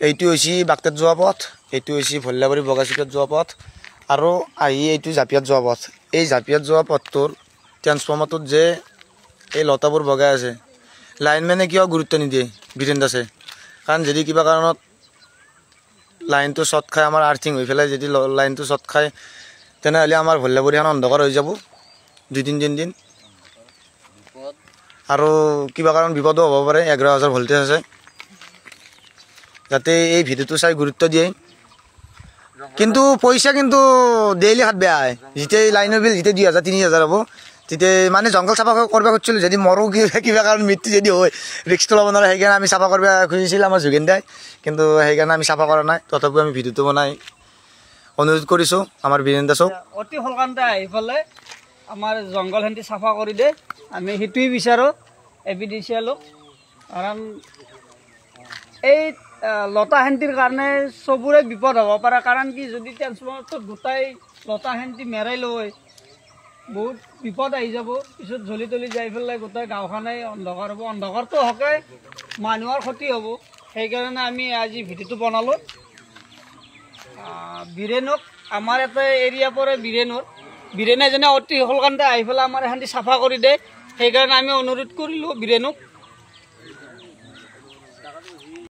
এইটো হৈছে বাক্তাত যোৱা পথ, এইটো হৈছে ভল্লাবাৰী বগাচিকাত যোৱা পথ আৰু আহি এইটো জাপিয়াত যোৱা পথ। এই জাপিয়াত যোৱা পথটোৰ ট্ৰেন্সফৰ্মাৰটোত যে এই লতাবোৰ বগাই আছে, লাইনমেনে কিয় গুৰুত্ব নিদিয়ে বীৰেন দাসে? কাৰণ যদি কিবা কাৰণত লাইনটো শ্বৰ্ট খায়, আমাৰ আৰ্থিং হৈ পেলাই যদি লাইনটো শ্বৰ্ট খায়, তেনেহ'লে আমাৰ ভল্লাবাৰীখন অন্ধকাৰ হৈ যাব 2-3 দিন। আৰু কিবা কাৰণ বিপদো হ'ব পাৰে। 11,000 ভল্টেজ আছে, যাতে এই ভিডিঅ'টো চাই গুৰুত্ব দিয়ে। কিন্তু পইচা কিন্তু ডেইলি হাত বেয়া হয়। যেতিয়া লাইনৰ বিল যেতিয়া 2,000-3,000 হ'ব, তেতিয়া মানে জংঘল চাফা কৰিব খুজিছিলোঁ। যদি মৰো কিবা কাৰণ মৃত্যু যদি হয়, ৰিক্সটো ল'ব নোৱাৰে। সেইকাৰণে আমি চাফা কৰিব খুজিছিলোঁ আমাৰ যোগেন দাই, কিন্তু সেইকাৰণে আমি চাফা কৰা নাই। তথাপিও আমি ভিডিঅ'টো বনাই অনুৰোধ কৰিছোঁ আমাৰ বীৰেন দাসক, অতি সোনকালে আহি পেলাই আমাৰ জংঘলখিনি চাফা কৰি দে। আমি সেইটোৱে বিচাৰোঁ APDCLক। কাৰণ এই লতা খেন্তিৰ কাৰণে চবৰে বিপদ হ'ব পাৰে। কাৰণ কি, যদি ট্ৰেন্সফৰ্মাৰটোত গোটাই লতা খেন্তি মেৰাই লয়, বহুত বিপদ আহি যাব। পিছত জ্বলি তলি যাই পেলাই গোটেই গাঁওখনেই অন্ধকাৰ হ'ব। অন্ধকাৰটো হকে মানুহৰ ক্ষতি হ'ব। সেইকাৰণে আমি আজি ভিডিঅ'টো বনালোঁ। বীৰেনক, আমাৰ এটা এৰিয়া পৰে বীৰেনে যেনে অতি সোনকালে আহি পেলাই আমাৰ এখান চাফা কৰি দিয়ে। সেইকাৰণে আমি অনুৰোধ কৰিলোঁ বীৰেনক।